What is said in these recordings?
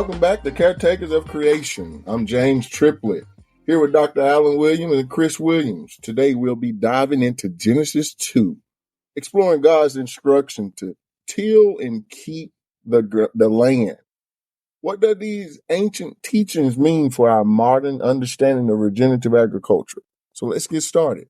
Welcome back to Caretakers of Creation. I'm James Triplett, here with Dr. Alan Williams and Chris Williams. Today we'll be diving into Genesis 2, exploring God's instruction to till and keep the land. What do these ancient teachings mean for our modern understanding of regenerative agriculture? So let's get started.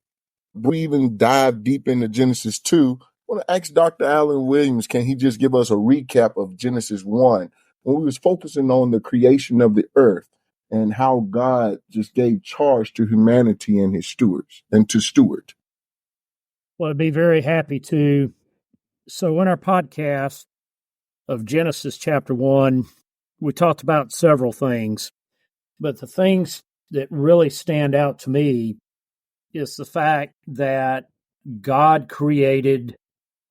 Before we even dive deep into Genesis 2, I want to ask Dr. Alan Williams, can he just give us a recap of Genesis 1? When we was focusing on the creation of the earth and how God just gave charge to humanity and his stewards and to steward. Well, I'd be very happy to. So in our podcast of Genesis chapter 1, we talked about several things, but the things that really stand out to me is the fact that God created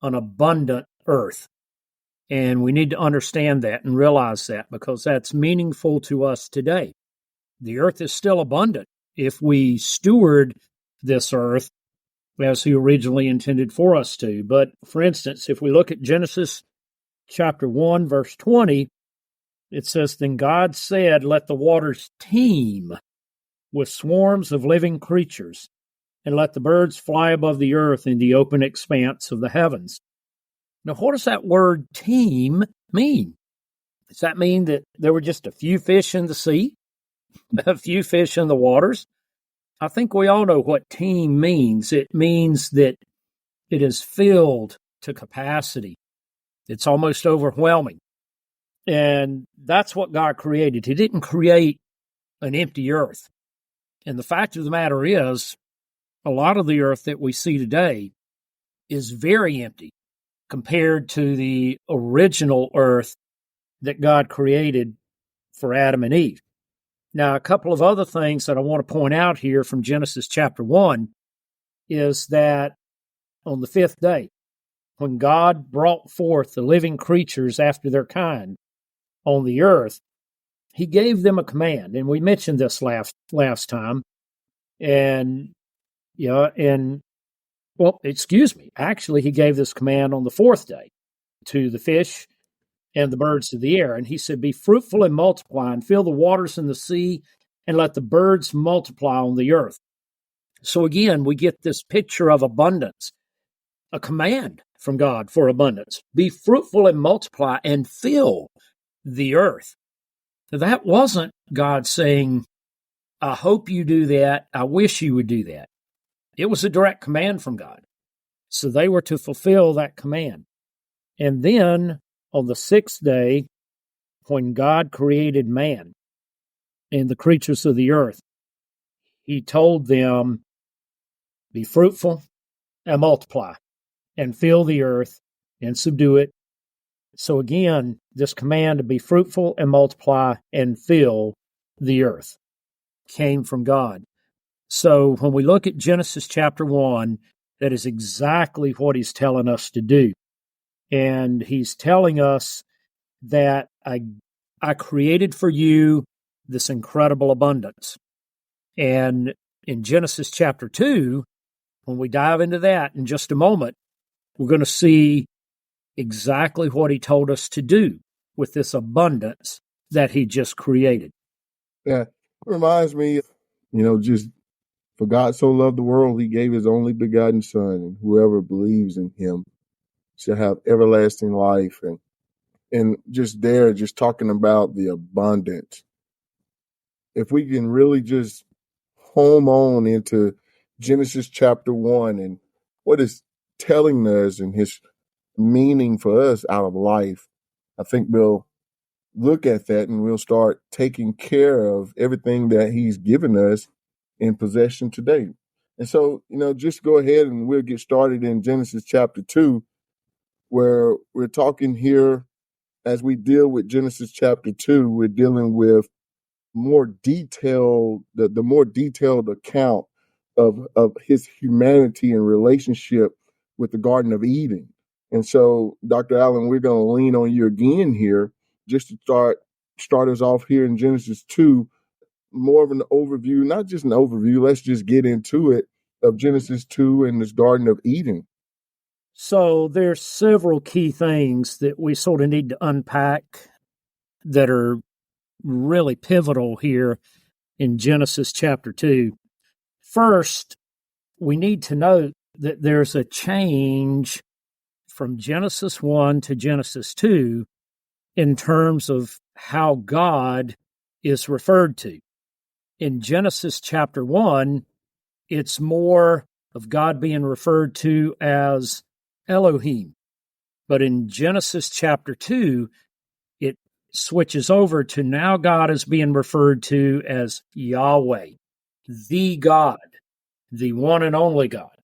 an abundant earth. And we need to understand that and realize that because that's meaningful to us today. The earth is still abundant if we steward this earth as he originally intended for us to. But for instance, if we look at Genesis chapter 1, verse 20, it says, "Then God said, let the waters teem with swarms of living creatures, and let the birds fly above the earth in the open expanse of the heavens." Now, what does that word teem mean? Does that mean that there were just a few fish in the sea, a few fish in the waters? I think we all know what teem means. It means that it is filled to capacity. It's almost overwhelming. And that's what God created. He didn't create an empty earth. And the fact of the matter is, a lot of the earth that we see today is very empty compared to the original earth that God created for Adam and Eve. Now, a couple of other things that I want to point out here from Genesis chapter 1 is that on the fifth day, when God brought forth the living creatures after their kind on the earth, he gave them a command. And we mentioned this last time. Actually, he gave this command on the fourth day to the fish and the birds of the air. And he said, "Be fruitful and multiply, and fill the waters in the sea, and let the birds multiply on the earth." So again, we get this picture of abundance, a command from God for abundance. Be fruitful and multiply and fill the earth. That wasn't God saying, "I hope you do that. I wish you would do that." It was a direct command from God. So they were to fulfill that command. And then on the sixth day, when God created man and the creatures of the earth, he told them, "Be fruitful and multiply and fill the earth and subdue it." So again, this command to be fruitful and multiply and fill the earth came from God. So when we look at Genesis chapter 1, that is exactly what he's telling us to do. And he's telling us that I created for you this incredible abundance. And in Genesis chapter 2, when we dive into that in just a moment, we're going to see exactly what he told us to do with this abundance that he just created. Yeah, it reminds me, just for God so loved the world, he gave his only begotten son, and whoever believes in him shall have everlasting life. And just talking about the abundance. If we can really just home on into Genesis chapter 1 and what is telling us and his meaning for us out of life, I think we'll look at that and we'll start taking care of everything that he's given us in possession today. And so, just go ahead and we'll get started in Genesis chapter 2, where we're talking here as we deal with Genesis chapter 2, we're dealing with more detailed, the more detailed account of his humanity and relationship with the Garden of Eden. And so, Dr. Allen, we're going to lean on you again here just to start us off here in Genesis 2, more of an overview, not just an overview, let's just get into it, of Genesis 2 and this Garden of Eden. So there's several key things that we sort of need to unpack that are really pivotal here in Genesis chapter 2. First, we need to note that there's a change from Genesis 1 to Genesis 2 in terms of how God is referred to. In Genesis chapter 1, it's more of God being referred to as Elohim. But in Genesis chapter 2, it switches over to now God is being referred to as Yahweh, the God, the one and only God,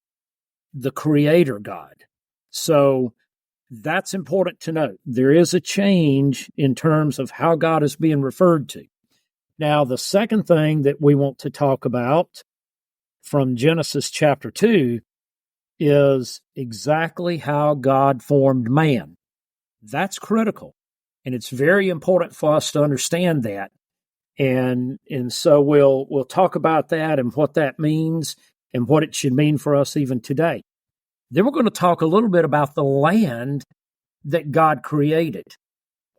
the creator God. So that's important to note. There is a change in terms of how God is being referred to. Now, the second thing that we want to talk about from Genesis chapter 2 is exactly how God formed man. That's critical. And it's very important for us to understand that. And so we'll talk about that and what that means and what it should mean for us even today. Then we're going to talk a little bit about the land that God created.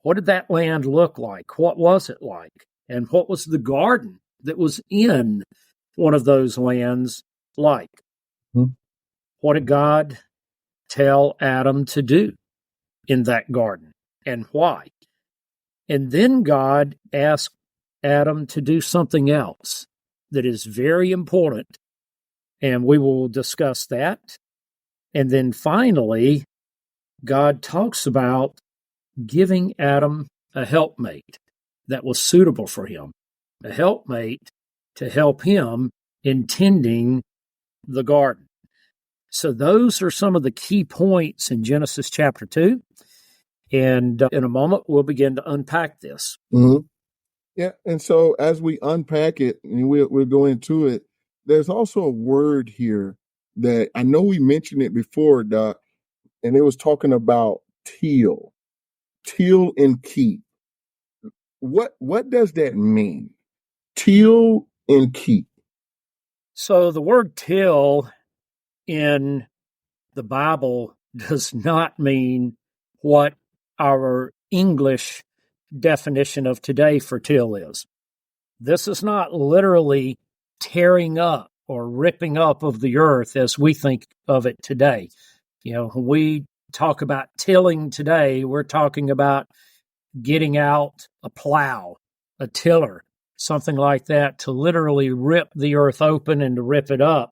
What did that land look like? What was it like? And what was the garden that was in one of those lands like? Hmm. What did God tell Adam to do in that garden and why? And then God asked Adam to do something else that is very important, and we will discuss that. And then finally, God talks about giving Adam a helpmate that was suitable for him, a helpmate to help him in tending the garden. So those are some of the key points in Genesis chapter 2. And in a moment, we'll begin to unpack this. Mm-hmm. Yeah, and so as we unpack it and we'll go into it, there's also a word here that I know we mentioned it before, Doc, and it was talking about till and keep. What does that mean? Till and keep. So the word till in the Bible does not mean what our English definition of today for till is. This is not literally tearing up or ripping up of the earth as we think of it today. You know, when we talk about tilling today, we're talking about getting out a plow, a tiller, something like that to literally rip the earth open and to rip it up.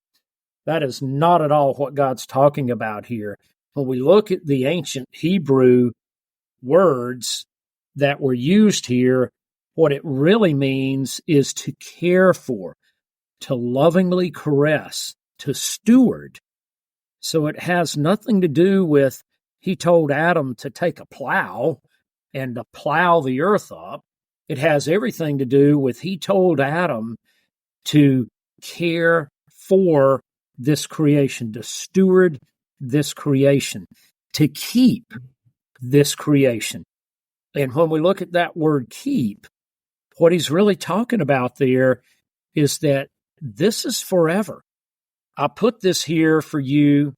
That is not at all what God's talking about here. When we look at the ancient Hebrew words that were used here, what it really means is to care for, to lovingly caress, to steward. So it has nothing to do with he told Adam to take a plow and to plow the earth up. It has everything to do with he told Adam to care for this creation, to steward this creation, to keep this creation. And when we look at that word keep, what he's really talking about there is that this is forever. I put this here for you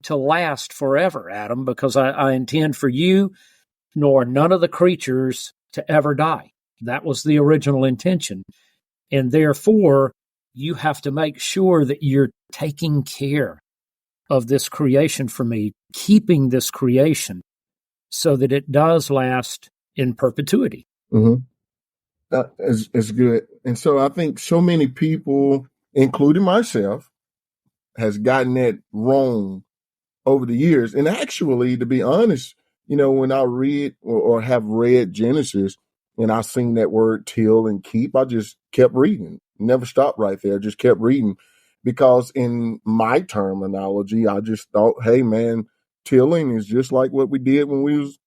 to last forever, Adam, because I intend for you nor none of the creatures to ever die. That was the original intention. And therefore, you have to make sure that you're taking care of this creation for me, keeping this creation so that it does last in perpetuity. Mm-hmm. That is good. And so I think so many people, including myself, has gotten that wrong over the years. And actually, to be honest, when I read or have read Genesis and I seen that word till and keep, I just kept reading, never stopped right there, just kept reading. Because in my terminology, I just thought, hey, man, tilling is just like what we did when we was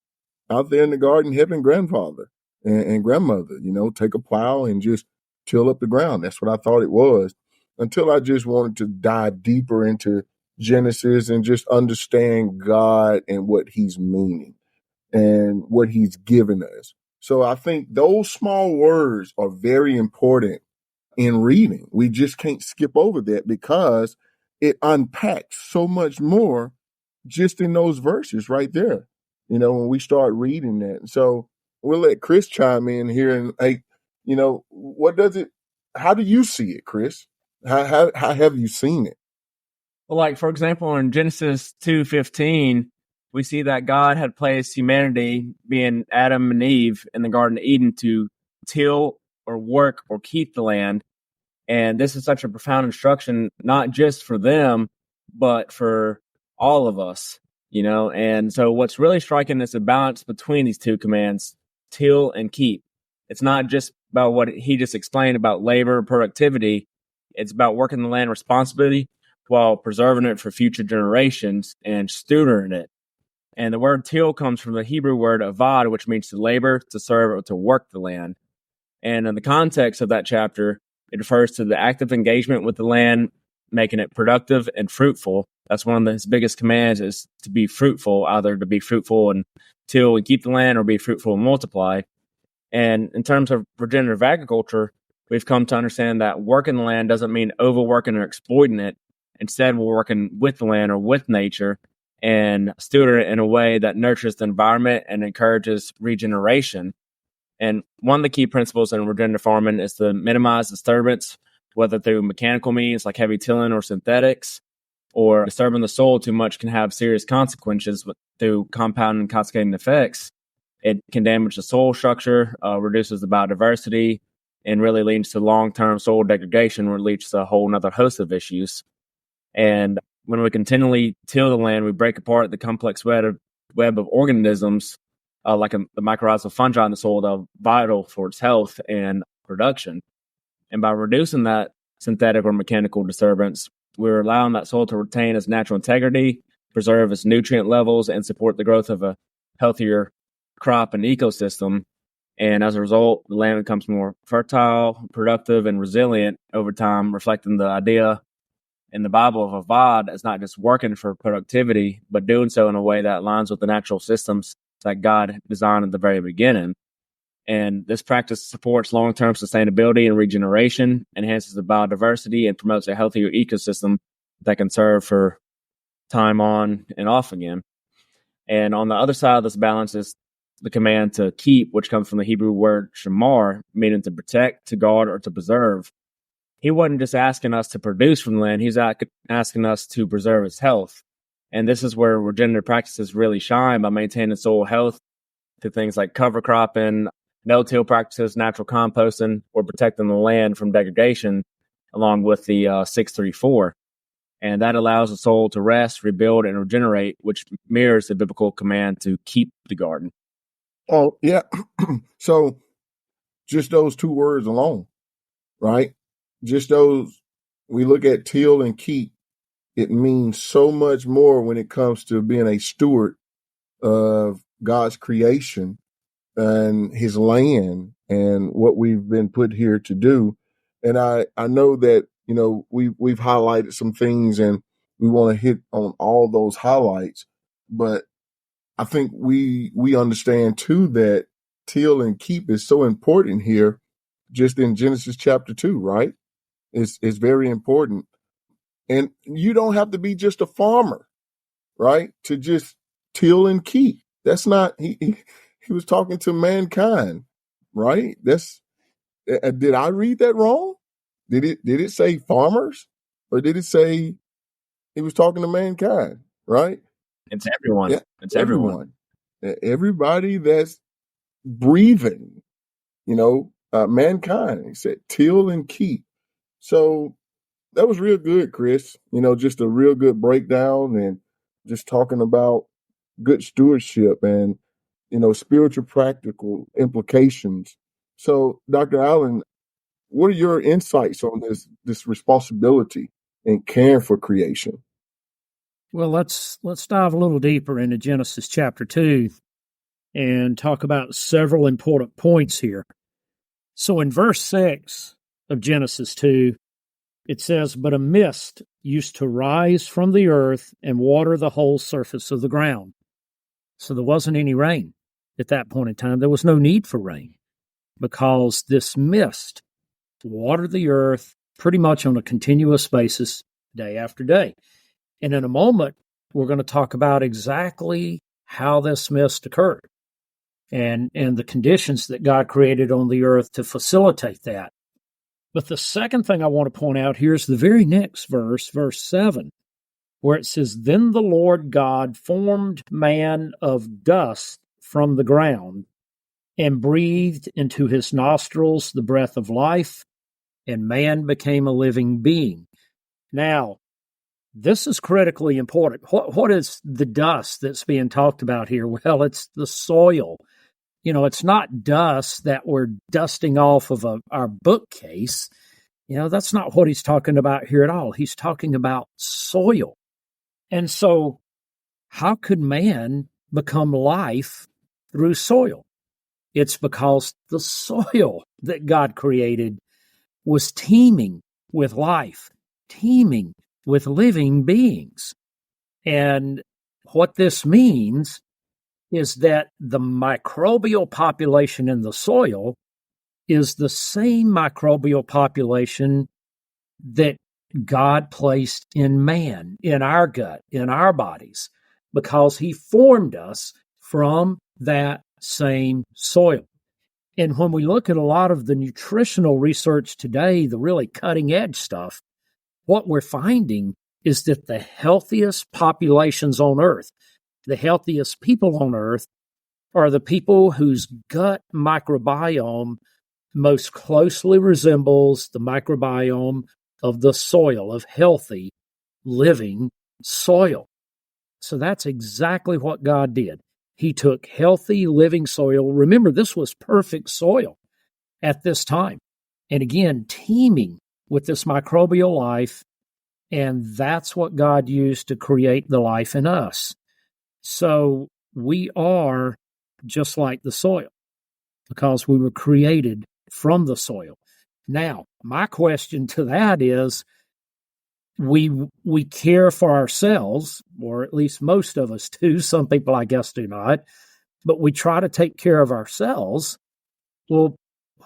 out there in the garden helping grandfather and grandmother, take a plow and just till up the ground. That's what I thought it was until I just wanted to dive deeper into Genesis and just understand God and what he's meaning and what he's given us. So I think those small words are very important in reading. We just can't skip over that because it unpacks so much more just in those verses right there, when we start reading that. So we'll let Chris chime in here and, hey, What does it, how do you see it, Chris? How have you seen it? Well, like, for example, in Genesis 2:15, we see that God had placed humanity, being Adam and Eve, in the Garden of Eden to till or work or keep the land. And this is such a profound instruction, not just for them, but for all of us, And so what's really striking is the balance between these two commands, till and keep. It's not just about what he just explained about labor and productivity. It's about working the land responsibly while preserving it for future generations and stewarding it. And the word till comes from the Hebrew word avad, which means to labor, to serve, or to work the land. And in the context of that chapter, it refers to the active engagement with the land, making it productive and fruitful. That's one of his biggest commands, is to be fruitful, either to be fruitful and till and keep the land, or be fruitful and multiply. And in terms of regenerative agriculture, we've come to understand that working the land doesn't mean overworking or exploiting it. Instead, we're working with the land or with nature and stewarding it in a way that nurtures the environment and encourages regeneration. And one of the key principles in regenerative farming is to minimize disturbance, whether through mechanical means like heavy tilling or synthetics, or disturbing the soil too much can have serious consequences through compound and cascading effects. It can damage the soil structure, reduces the biodiversity, and really leads to long-term soil degradation, where it leads to a whole other host of issues. And when we continually till the land, we break apart the complex web of organisms, like the mycorrhizal fungi in the soil, that are vital for its health and production. And by reducing that synthetic or mechanical disturbance, we're allowing that soil to retain its natural integrity, preserve its nutrient levels, and support the growth of a healthier crop and ecosystem. And as a result, the land becomes more fertile, productive, and resilient over time, reflecting the idea in the Bible of avad as not just working for productivity, but doing so in a way that aligns with the natural systems that God designed at the very beginning. And this practice supports long-term sustainability and regeneration, enhances the biodiversity, and promotes a healthier ecosystem that can serve for time on and off again. And on the other side of this balance is the command to keep, which comes from the Hebrew word shamar, meaning to protect, to guard, or to preserve. He wasn't just asking us to produce from the land, he's asking us to preserve its health. And this is where regenerative practices really shine, by maintaining soil health through things like cover cropping, no-till practices, natural composting, or protecting the land from degradation, along with the 6-3-4. And that allows the soil to rest, rebuild, and regenerate, which mirrors the biblical command to keep the garden. Oh, yeah. So just those two words alone, right? Just those, we look at till and keep, it means so much more when it comes to being a steward of God's creation and his land and what we've been put here to do. And I know that, we've highlighted some things and we want to hit on all those highlights, but I think we understand too that till and keep is so important here, just in Genesis chapter 2, right? It's very important. And you don't have to be just a farmer, right, to just till and keep. That's not, he was talking to mankind, right? Did I read that wrong? Did it say farmers, or did it say he was talking to mankind, right? It's everyone. Yeah, it's everyone. Everybody that's breathing, mankind. He said till and keep. So that was real good, Chris. Just a real good breakdown, and just talking about good stewardship and, spiritual practical implications. So, Dr. Allen, what are your insights on this responsibility in caring for creation? Well, let's dive a little deeper into Genesis chapter 2 and talk about several important points here. So in verse 6 of Genesis 2, it says, "But a mist used to rise from the earth and water the whole surface of the ground." So there wasn't any rain at that point in time. There was no need for rain, because this mist watered the earth pretty much on a continuous basis, day after day. And in a moment, we're going to talk about exactly how this mist occurred. and the conditions that God created on the earth to facilitate that. But the second thing I want to point out here is the very next verse, verse 7, where it says, "Then the Lord God formed man of dust from the ground and breathed into his nostrils the breath of life, and man became a living being." Now, this is critically important. What is the dust that's being talked about here? Well, it's the soil. It's not dust that we're dusting off of our bookcase. That's not what he's talking about here at all. He's talking about soil. And so how could man become life through soil? It's because the soil that God created was teeming with life, teeming with living beings. And what this means is that the microbial population in the soil is the same microbial population that God placed in man, in our gut, in our bodies, because he formed us from that same soil. And when we look at a lot of the nutritional research today, the really cutting edge stuff, what we're finding is that the healthiest populations on earth, the healthiest people on earth, are the people whose gut microbiome most closely resembles the microbiome of the soil, of healthy, living soil. So that's exactly what God did. He took healthy, living soil. Remember, this was perfect soil at this time. And again, teeming with this microbial life. And that's what God used to create the life in us. So we are just like the soil because we were created from the soil. Now, my question to that is, we care for ourselves, or at least most of us do. Some people, I guess, do not. But we try to take care of ourselves. Well,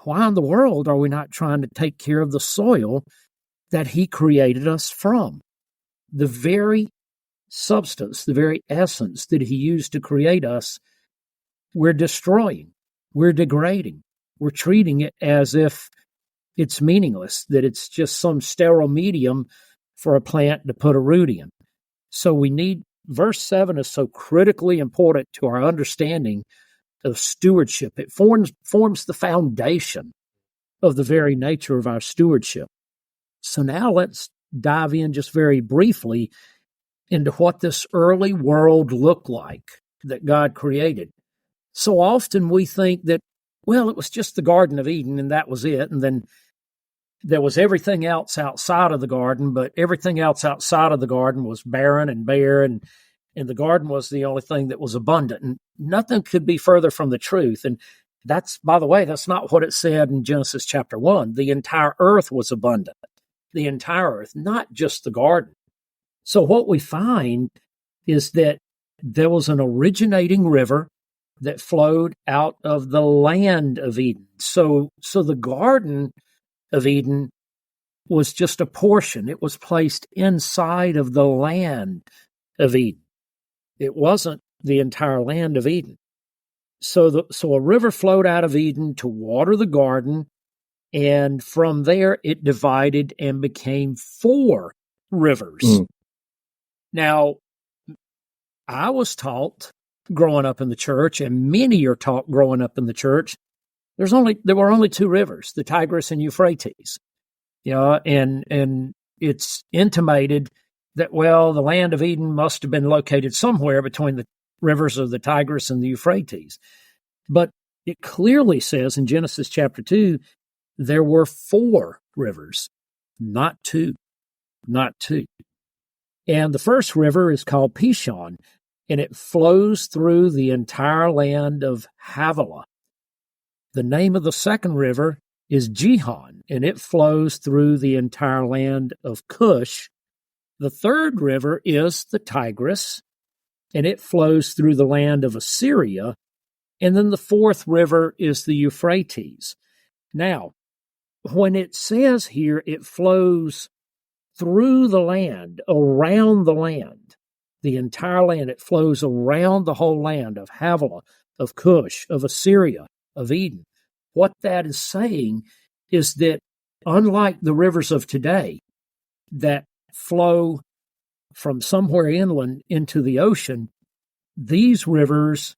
why in the world are we not trying to take care of the soil that he created us from? The very substance, the very essence that he used to create us, we're destroying, we're degrading, we're treating it as if it's meaningless, that it's just some sterile medium for a plant to put a root in. So verse 7 is so critically important to our understanding of stewardship. It forms the foundation of the very nature of our stewardship. So now let's dive in just very briefly into what this early world looked like that God created. So often we think that, well, it was just the Garden of Eden and that was it. And then there was everything else outside of the garden, but everything else outside of the garden was barren and bare, and the garden was the only thing that was abundant. And nothing could be further from the truth. And that's, by the way, that's not what it said in Genesis chapter 1. The entire earth was abundant. The entire earth, not just the garden. So what we find is that there was an originating river that flowed out of the land of Eden. So the Garden of Eden was just a portion. It was placed inside of the land of Eden. It wasn't the entire land of Eden. So a river flowed out of Eden to water the garden, and from there it divided and became 4 rivers. Now, I was taught growing up in the church, and many are taught growing up in the church, there were only 2 rivers, the Tigris and Euphrates. And it's intimated that, well, the land of Eden must have been located somewhere between the rivers of the Tigris and the Euphrates. But it clearly says in Genesis chapter 2, there were 4 rivers, not 2. And the first river is called Pishon, and it flows through the entire land of Havilah. The name of the second river is Gihon, and it flows through the entire land of Cush. The third river is the Tigris, and it flows through the land of Assyria. And then the fourth river is the Euphrates. Now, when it says here it flows through the land, around the land, the entire land, it flows around the whole land of Havilah, of Cush, of Assyria, of Eden. What that is saying is that unlike the rivers of today that flow from somewhere inland into the ocean, these rivers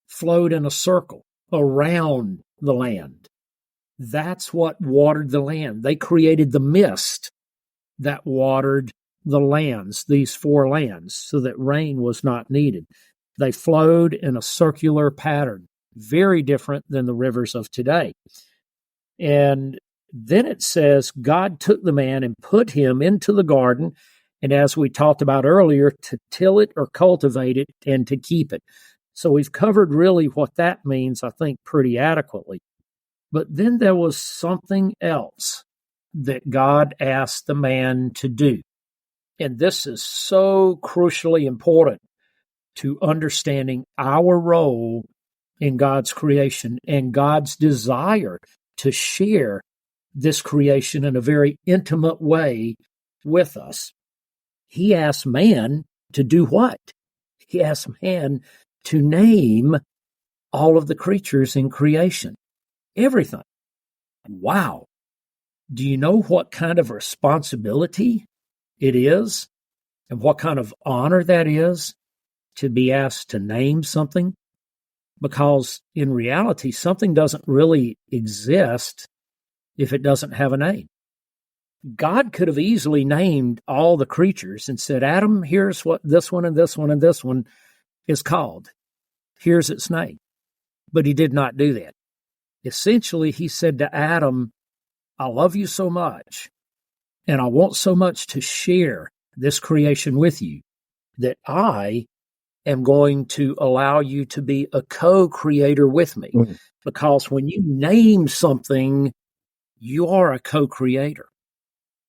flowed in a circle around the land. That's what watered the land. They created the mist that watered the lands, these four lands, so that rain was not needed. They flowed in a circular pattern, very different than the rivers of today. And then it says, God took the man and put him into the garden, and as we talked about earlier, to till it or cultivate it and to keep it. So we've covered really what that means, I think, pretty adequately. But then there was something else that God asked the man to do. And this is so crucially important to understanding our role in God's creation and God's desire to share this creation in a very intimate way with us. He asked man to do what? He asked man to name all of the creatures in creation. Everything. Wow. Do you know what kind of responsibility it is and what kind of honor that is to be asked to name something? Because in reality, something doesn't really exist if it doesn't have a name. God could have easily named all the creatures and said, Adam, here's what this one and this one and this one is called. Here's its name. But he did not do that. Essentially, he said to Adam, I love you so much, and I want so much to share this creation with you that I am going to allow you to be a co-creator with me. Mm-hmm. Because when you name something, you are a co-creator.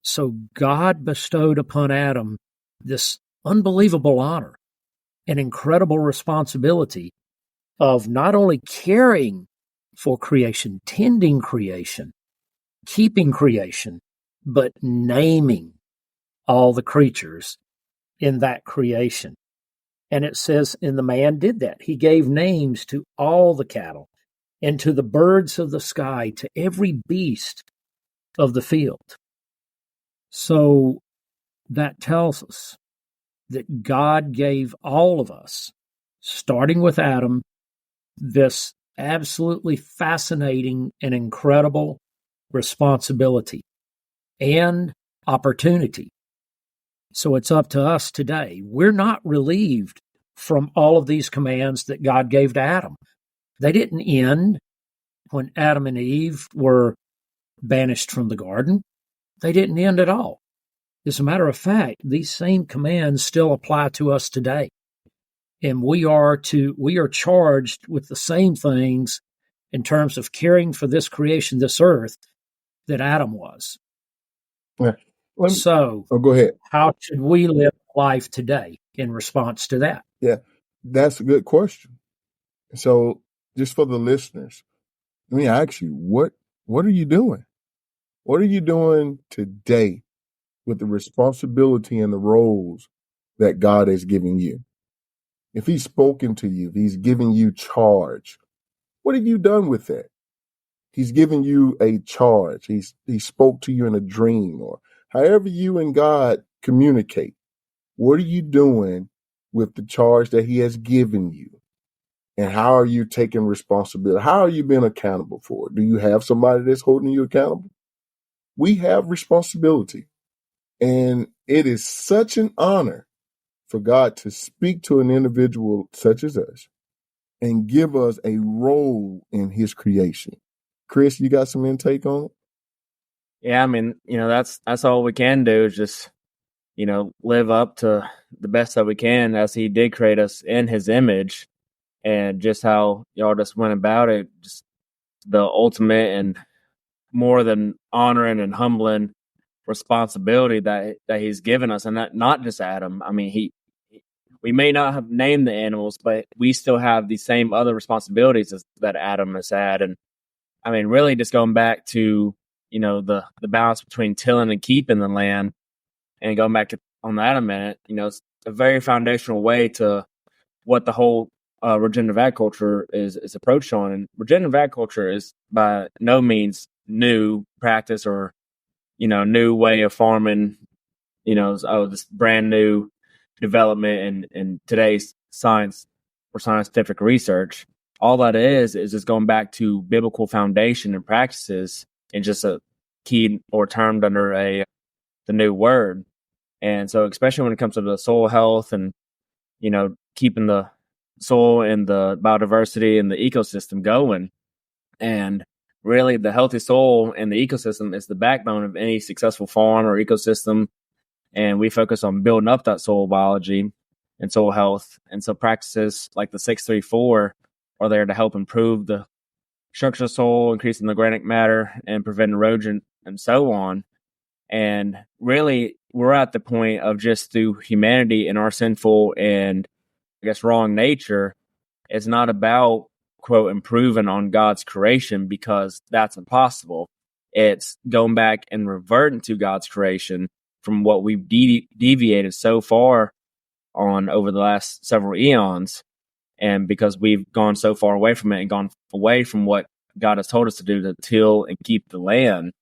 So God bestowed upon Adam this unbelievable honor and incredible responsibility of not only caring for creation, tending creation, keeping creation, but naming all the creatures in that creation. And it says, and the man did that. He gave names to all the cattle and to the birds of the sky, to every beast of the field. So that tells us that God gave all of us, starting with Adam, this absolutely fascinating and incredible responsibility and opportunity. So it's up to us today. We're not relieved from all of these commands that God gave to Adam. They didn't end when Adam and Eve were banished from the garden. They didn't end at all. As a matter of fact, these same commands still apply to us today. And we are charged with the same things in terms of caring for this creation, this earth, that Adam was. Yeah. Go ahead. How should we live life today in response to that? Yeah, that's a good question. So just for the listeners, let me ask you, what are you doing? What are you doing today with the responsibility and the roles that God has given you? If he's spoken to you, if he's given you charge, what have you done with that? He's given you a charge. He spoke to you in a dream, or however you and God communicate. What are you doing with the charge that he has given you? And how are you taking responsibility? How are you being accountable for it? Do you have somebody that's holding you accountable? We have responsibility. And it is such an honor for God to speak to an individual such as us and give us a role in his creation. Chris, you got some intake on it? Yeah, I mean, that's all we can do is just, live up to the best that we can as he did create us in his image, and just how y'all just went about it, just the ultimate and more than honoring and humbling responsibility that he's given us, and that not just Adam. I mean, we may not have named the animals, but we still have the same other responsibilities that Adam has had. And I mean, really just going back to, the balance between tilling and keeping the land, and going back on that a minute, it's a very foundational way to what the whole regenerative agriculture is approached on. And regenerative agriculture is by no means new practice or, new way of farming, this brand new development in today's science or scientific research. All that is just going back to biblical foundation and practices and just a key or termed under the new word. And so, especially when it comes to the soil health and, keeping the soil and the biodiversity and the ecosystem going. And really, the healthy soil and the ecosystem is the backbone of any successful farm or ecosystem. And we focus on building up that soil biology and soil health. And so practices like the 634 are there to help improve the structure of soil, increasing the organic matter and prevent erosion and so on. And really, we're at the point of just through humanity and our sinful and I guess wrong nature, it's not about, quote, improving on God's creation because that's impossible. It's going back and reverting to God's creation from what we've deviated so far on over the last several eons. And because we've gone so far away from it and gone away from what God has told us to do to till and keep the land.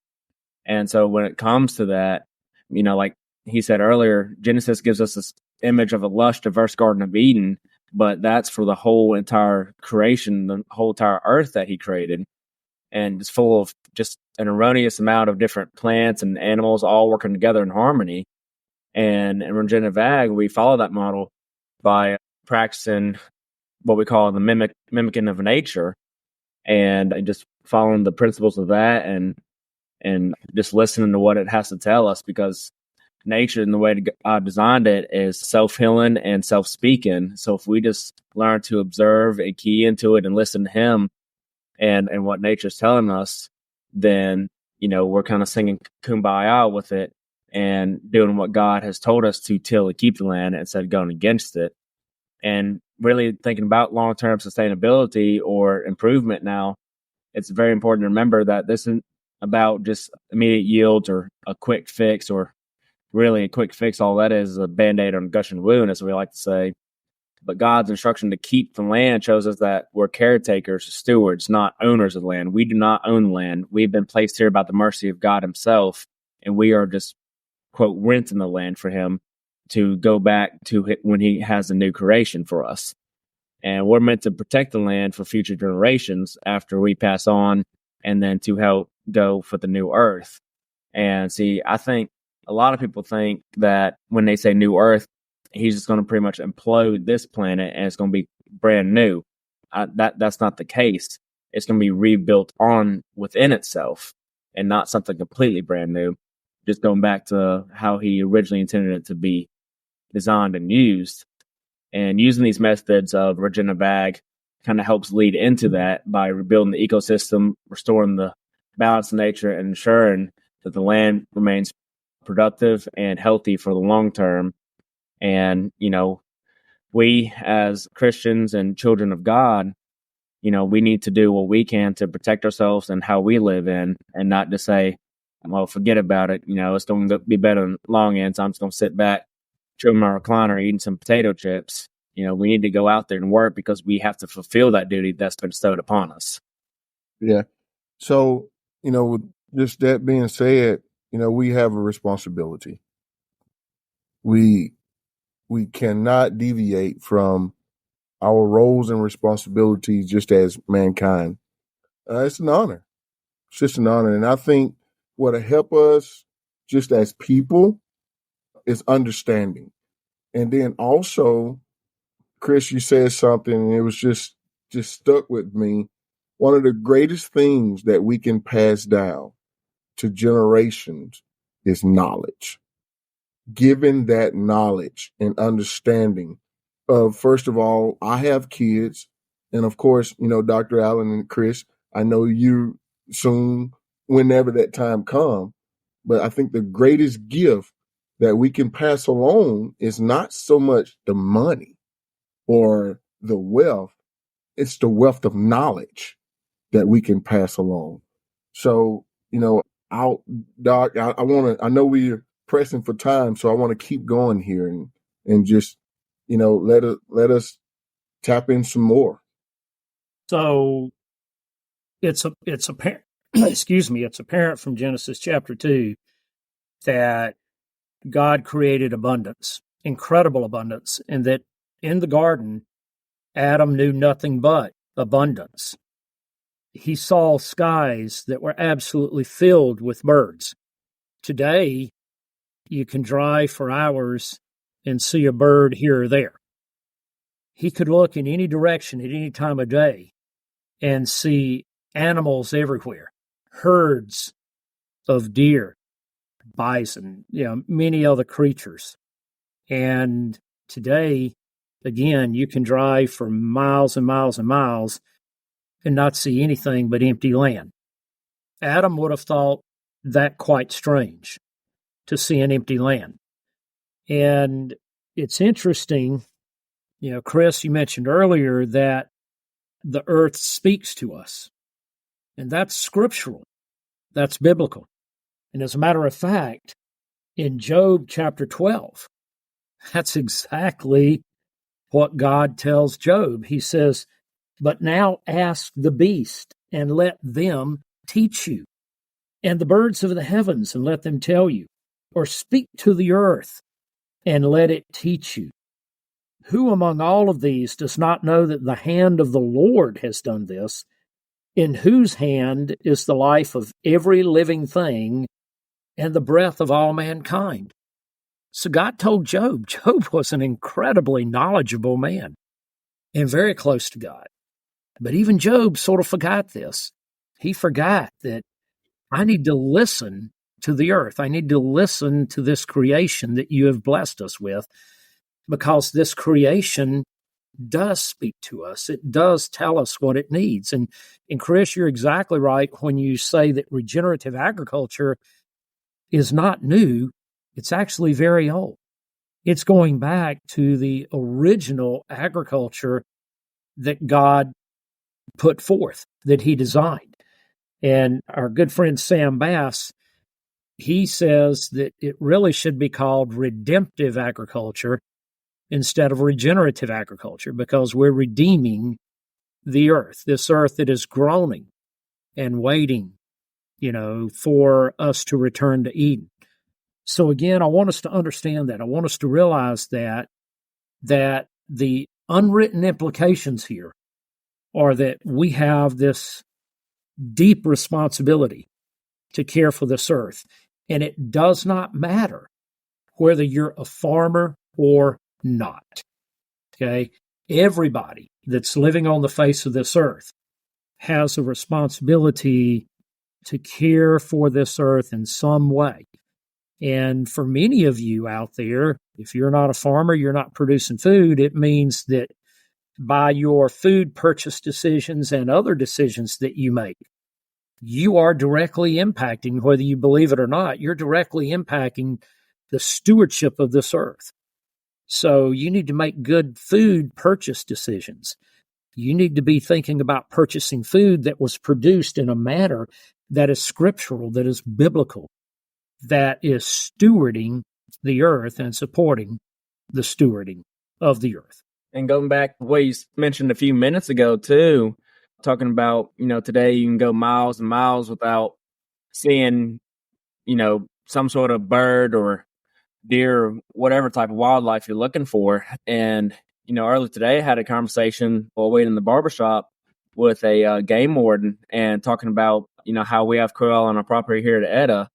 And so when it comes to that, like he said earlier, Genesis gives us this image of a lush, diverse Garden of Eden, but that's for the whole entire creation, the whole entire earth that he created. And it's full of just an erroneous amount of different plants and animals all working together in harmony. And in regenerative ag, we follow that model by practicing what we call the mimicking of nature and just following the principles of that and just listening to what it has to tell us, because nature and the way God designed it is self-healing and self-speaking. So if we just learn to observe and key into it and listen to him and what nature's telling us, then, we're kind of singing kumbaya with it and doing what God has told us to till and keep the land instead of going against it. And really thinking about long-term sustainability or improvement now, it's very important to remember that this isn't about just immediate yields or a quick fix, or really a quick fix. All that is a Band-Aid on a gushing wound, as we like to say. But God's instruction to keep the land shows us that we're caretakers, stewards, not owners of the land. We do not own the land. We've been placed here by the mercy of God himself, and we are just, quote, renting the land for him to go back to when he has a new creation for us. And we're meant to protect the land for future generations after we pass on, and then to help go for the new earth. And see, I think a lot of people think that when they say new earth, he's just going to pretty much implode this planet and it's going to be brand new. That's not the case. It's going to be rebuilt on within itself and not something completely brand new. Just going back to how he originally intended it to be designed and used. And using these methods of regenerative ag kind of helps lead into that by rebuilding the ecosystem, restoring the balance of nature, and ensuring that the land remains productive and healthy for the long term. And, we as Christians and children of God, we need to do what we can to protect ourselves and how we live in, and not just say, well, forget about it. It's going to be better in the long end. So I'm just going to sit back, chill in my recliner, eating some potato chips. We need to go out there and work because we have to fulfill that duty that's been bestowed upon us. Yeah. So, with just that being said, we have a responsibility. We cannot deviate from our roles and responsibilities just as mankind. It's an honor. It's just an honor. And I think what'll help us just as people is understanding. And then also, Chris, you said something and it was just stuck with me. One of the greatest things that we can pass down to generations is knowledge. Given that knowledge and understanding of, first of all, I have kids. And of course, Dr. Allen and Chris, I know you soon, whenever that time comes. But I think the greatest gift that we can pass along is not so much the money or the wealth. It's the wealth of knowledge that we can pass along. So, Doc, I know we're pressing for time, so I want to keep going here and just, let us tap in some more. So it's apparent, it's apparent from Genesis chapter 2 that God created abundance, incredible abundance, and that in the garden, Adam knew nothing but abundance. He saw skies that were absolutely filled with birds. Today, you can drive for hours and see a bird here or there. He could look in any direction at any time of day and see animals everywhere, herds of deer, bison, many other creatures. And today, again, you can drive for miles and miles and miles and not see anything but empty land. Adam would have thought that quite strange, to see an empty land. And it's interesting, Chris, you mentioned earlier that the earth speaks to us. And that's scriptural. That's biblical. And as a matter of fact, in Job chapter 12, that's exactly what God tells Job. He says, "But now ask the beast, and let them teach you, and the birds of the heavens, and let them tell you, or speak to the earth, and let it teach you. Who among all of these does not know that the hand of the Lord has done this, in whose hand is the life of every living thing and the breath of all mankind?" So God told Job. Job was an incredibly knowledgeable man and very close to God. But even Job sort of forgot this. He forgot that I need to listen to the earth. I need to listen to this creation that you have blessed us with, because this creation does speak to us. It does tell us what it needs. And Chris, you're exactly right when you say that regenerative agriculture is not new. It's actually very old. It's going back to the original agriculture that God put forth, that he designed. And our good friend Sam Bass, he says that it really should be called redemptive agriculture instead of regenerative agriculture, because we're redeeming the earth, this earth that is groaning and waiting, for us to return to Eden. So again, I want us to understand that. I want us to realize that the unwritten implications here are that we have this deep responsibility to care for this earth. And it does not matter whether you're a farmer or not. Okay? Everybody that's living on the face of this earth has a responsibility to care for this earth in some way. And for many of you out there, if you're not a farmer, you're not producing food, it means that by your food purchase decisions and other decisions that you make, you are directly impacting, whether you believe it or not, you're directly impacting the stewardship of this earth. So you need to make good food purchase decisions. You need to be thinking about purchasing food that was produced in a manner that is scriptural, that is biblical, that is stewarding the earth and supporting the stewarding of the earth. And going back to what you mentioned a few minutes ago, too, talking about, today you can go miles and miles without seeing, some sort of bird or deer or whatever type of wildlife you're looking for. And, earlier today I had a conversation while waiting in the barbershop with a game warden and talking about, how we have quail on our property here at Etta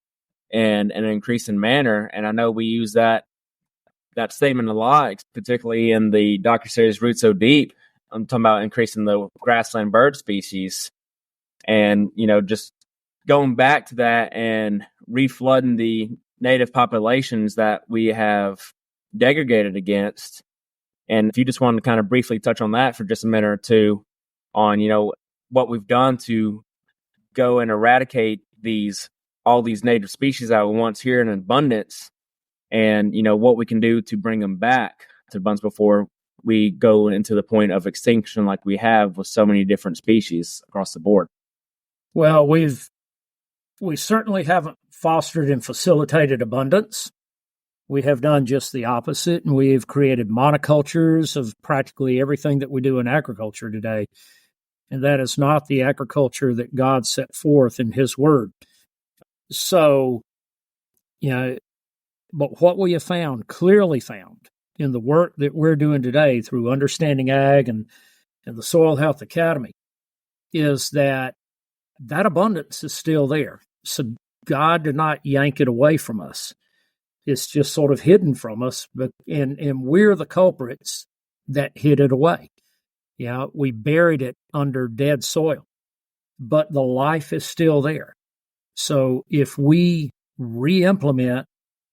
and an increasing manner. And I know we use that statement a lot, particularly in the docuseries Roots So Deep. I'm talking about increasing the grassland bird species and, just going back to that and reflooding the native populations that we have degraded against. And if you just wanted to kind of briefly touch on that for just a minute or two on, what we've done to go and eradicate all these native species that were once here in abundance, and what we can do to bring them back to abundance before we go into the point of extinction like we have with so many different species across the board. Well, we certainly haven't fostered and facilitated abundance. We have done just the opposite, and we have created monocultures of practically everything that we do in agriculture today. And that is not the agriculture that God set forth in His Word. So, but what we have found, clearly found, in the work that we're doing today through Understanding Ag and the Soil Health Academy, is that abundance is still there. So God did not yank it away from us. It's just sort of hidden from us, and we're the culprits that hid it away. We buried it under dead soil, but the life is still there. So if we re-implement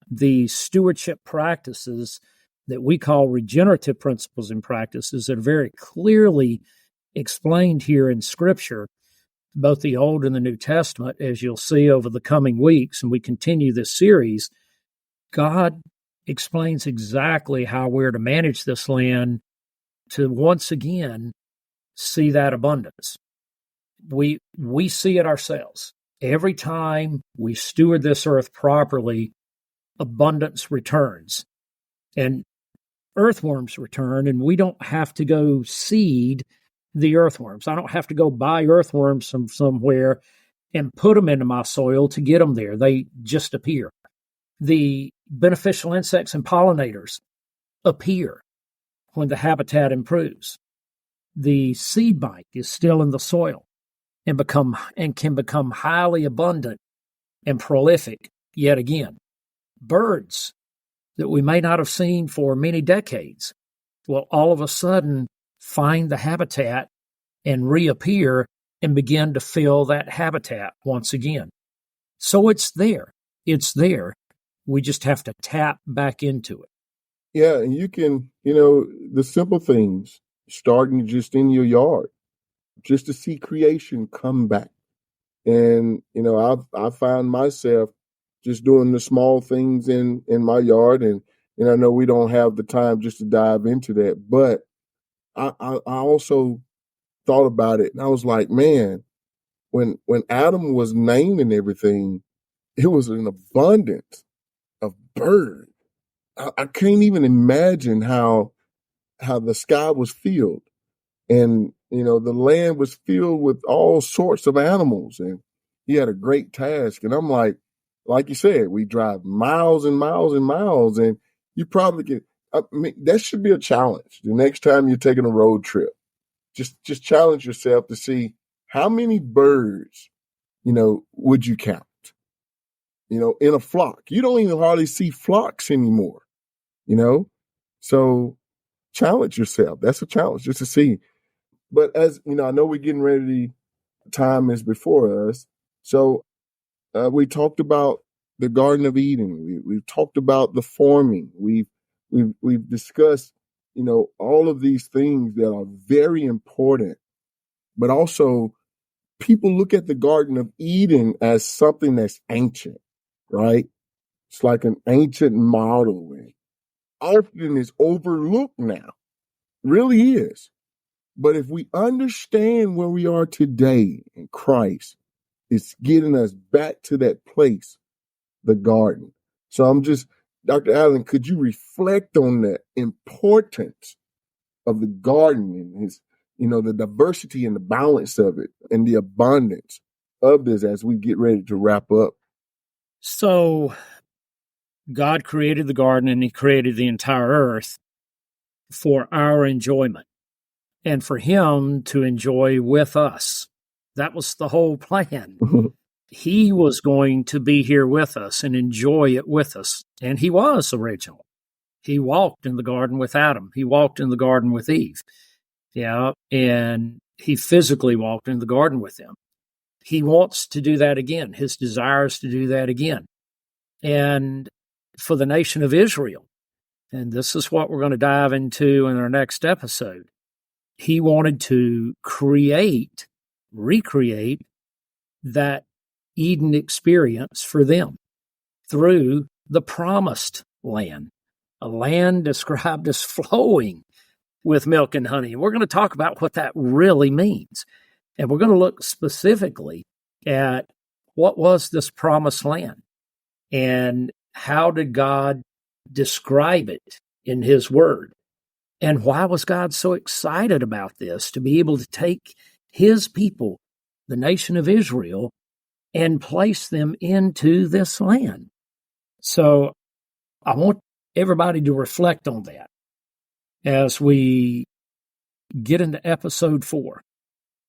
the stewardship practices that we call regenerative principles and practices that are very clearly explained here in Scripture, both the Old and the New Testament, as you'll see over the coming weeks, and we continue this series, God explains exactly how we're to manage this land to once again see that abundance. We see it ourselves. Every time we steward this earth properly, abundance returns. And earthworms return, and we don't have to go seed the earthworms. I don't have to go buy earthworms from somewhere and put them into my soil to get them there. They just appear. The beneficial insects and pollinators appear when the habitat improves. The seed bank is still in the soil and can become highly abundant and prolific yet again. Birds that we may not have seen for many decades will all of a sudden find the habitat and reappear and begin to fill that habitat once again. So it's there. It's there. We just have to tap back into it. Yeah, and you can, the simple things, starting just in your yard, just to see creation come back. And, I find myself just doing the small things in my yard. And I know we don't have the time just to dive into that, but I also thought about it, and I was like, man, when Adam was naming everything, it was an abundance of birds. I can't even imagine how the sky was filled, and the land was filled with all sorts of animals, and he had a great task. And I'm like you said, we drive miles and miles and miles, and you probably can. I mean, that should be a challenge. The next time you're taking a road trip, just challenge yourself to see how many birds, would you count, in a flock. You don't even hardly see flocks anymore, so challenge yourself. That's a challenge, just to see. But as I know we're getting ready, time is before us. So we talked about the Garden of Eden. We've talked about the forming. We've discussed, all of these things that are very important. But also, people look at the Garden of Eden as something that's ancient, right? It's like an ancient model, and often is overlooked now. Really is. But if we understand where we are today in Christ, it's getting us back to that place, the garden. So Dr. Allen, could you reflect on the importance of the garden and his, the diversity and the balance of it and the abundance of this as we get ready to wrap up? So God created the garden, and He created the entire earth for our enjoyment and for Him to enjoy with us. That was the whole plan. He was going to be here with us and enjoy it with us. And He was original. He walked in the garden with Adam. He walked in the garden with Eve. And He physically walked in the garden with them. He wants to do that again. His desire is to do that again. And for the nation of Israel, and this is what we're going to dive into in our next episode, He wanted to recreate that Eden experience for them through the promised land, a land described as flowing with milk and honey. And we're going to talk about what that really means. And we're going to look specifically at what was this promised land and how did God describe it in his word. And why was God so excited about this? To be able to take his people, the nation of Israel, and place them into this land. So I want everybody to reflect on that as we get into episode 4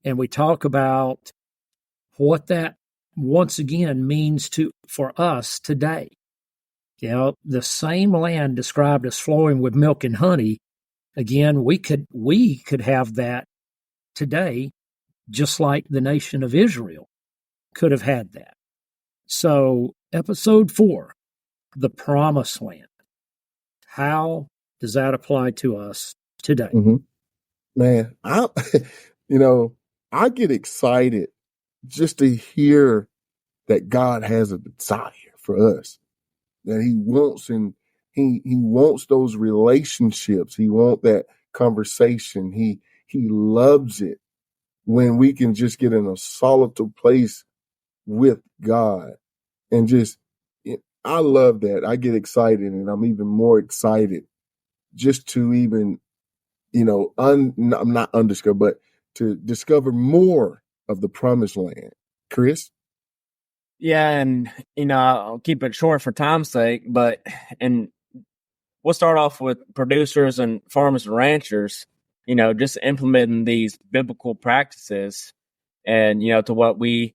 and we talk about what that once again means for us today. You know, the same land described as flowing with milk and honey, again, we could have that today, just like the nation of Israel could have had that. So, episode 4, the promised land. How does that apply to us today? Mm-hmm. Man, I get excited just to hear that God has a desire for us, that he wants, and he wants those relationships. He wants that conversation. He loves it when we can just get in a solitude place with God and just, I love that. I get excited, and I'm even more excited just to even, I'm not undiscover, but to discover more of the promised land. Chris? Yeah, and I'll keep it short for time's sake, and we'll start off with producers and farmers and ranchers, just implementing these biblical practices and, to what we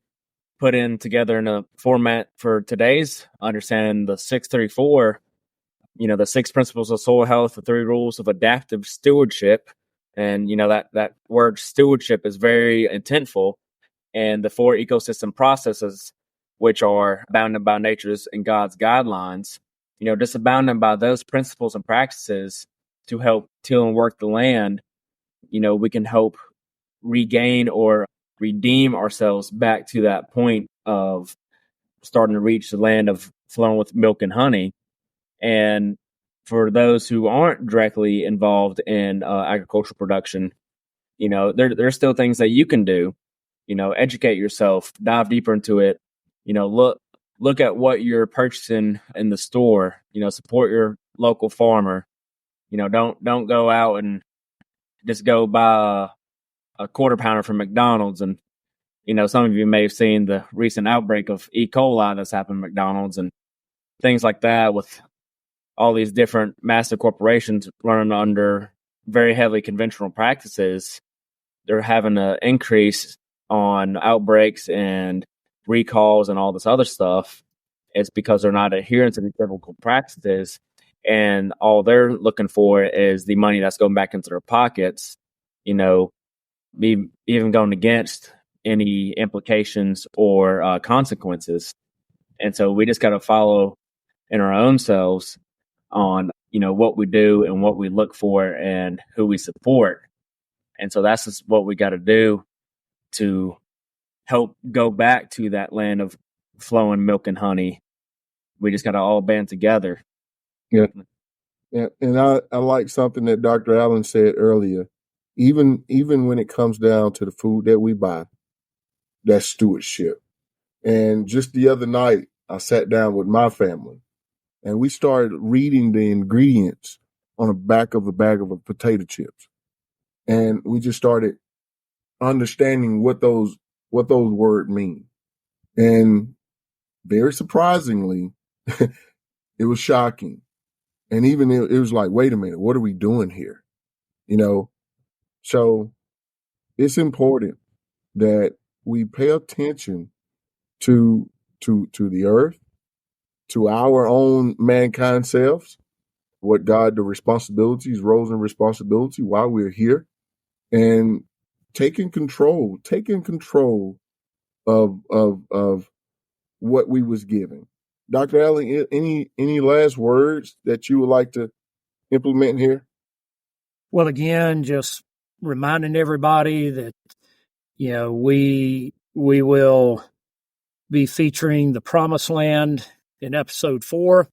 put in together in a format for today's understanding, the 634, the 6 principles of soil health, the 3 rules of adaptive stewardship. And, that word stewardship is very intentful. And the 4 ecosystem processes, which are bounded by nature's and God's guidelines, just abounding by those principles and practices to help till and work the land, we can help regain or redeem ourselves back to that point of starting to reach the land of flowing with milk and honey. And for those who aren't directly involved in agricultural production, there's still things that you can do. Educate yourself, dive deeper into it. Look at what you're purchasing in the store. Support your local farmer. Don't go out and just go buy a quarter pounder from McDonald's. And some of you may have seen the recent outbreak of E. coli that's happened at McDonald's and things like that, with all these different massive corporations running under very heavily conventional practices. They're having an increase on outbreaks and recalls and all this other stuff. It's because they're not adhering to the biblical practices, and all they're looking for is the money that's going back into their pockets, even going against any implications or consequences. And so we just got to follow in our own selves on, what we do and what we look for and who we support. And so that's just what we got to do to help go back to that land of flowing milk and honey. We just got to all band together. Yeah. Yeah. And I like something that Dr. Allen said earlier. Even when it comes down to the food that we buy, that's stewardship. And just the other night, I sat down with my family and we started reading the ingredients on the back of a bag of potato chips. And we just started understanding what those words mean. And very surprisingly, it was shocking. And even it was like, wait a minute, what are we doing here? So it's important that we pay attention to the earth, to our own mankind selves, what God, the responsibilities, roles and responsibility while we're here, and taking control of what we was given. Dr. Allen, any last words that you would like to implement here? Well, again, just reminding everybody that, we will be featuring the Promised Land in episode 4.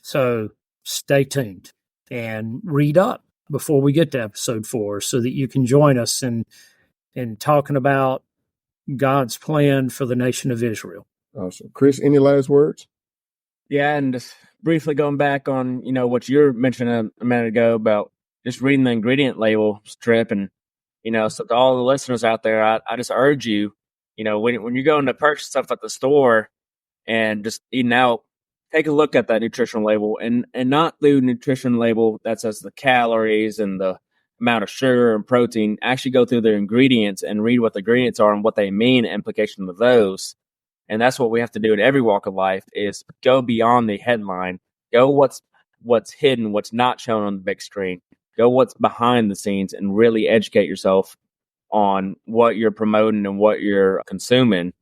So stay tuned and read up before we get to episode 4 so that you can join us in talking about God's plan for the nation of Israel. Awesome. Chris, any last words? Yeah, and just briefly going back on, what you were mentioning a minute ago about just reading the ingredient label strip. And, so to all the listeners out there, I just urge you, when you're going to purchase stuff at the store and just eating out, take a look at that nutrition label and not the nutrition label that says the calories and the amount of sugar and protein. Actually go through the ingredients and read what the ingredients are and what they mean, implication of those. And that's what we have to do in every walk of life, is go beyond the headline, go what's hidden, what's not shown on the big screen, go what's behind the scenes, and really educate yourself on what you're promoting and what you're consuming.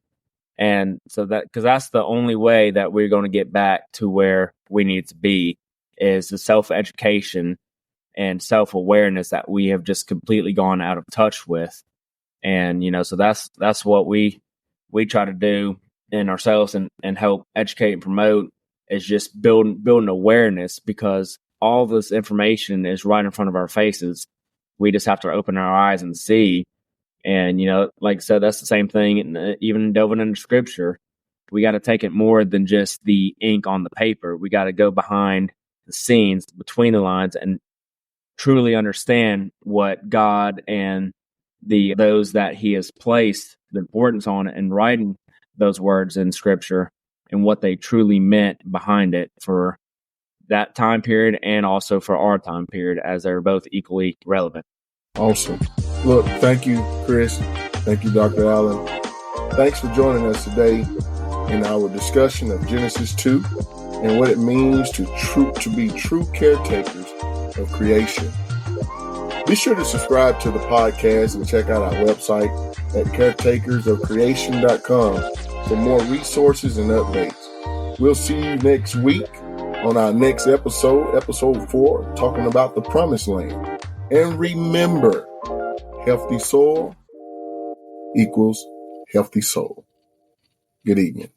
And so because that's the only way that we're going to get back to where we need to be, is the self-education and self-awareness that we have just completely gone out of touch with. And, so that's what we try to do in ourselves and help educate and promote, is just building awareness, because all this information is right in front of our faces. We just have to open our eyes and see. And, like I said, that's the same thing. Even delving into scripture, we got to take it more than just the ink on the paper. We got to go behind the scenes, between the lines, and truly understand what God and those that he has placed the importance on it, and writing those words in scripture and what they truly meant behind it for that time period and also for our time period, as they're both equally relevant. Awesome. Look, thank you, Chris. Thank you, Dr. Allen. Thanks for joining us today in our discussion of Genesis 2 and what it means to be true caretakers of creation. Be sure to subscribe to the podcast and check out our website at caretakersofcreation.com for more resources and updates. We'll see you next week on our next episode 4, talking about the Promised Land. And remember, healthy soil equals healthy soul. Good evening.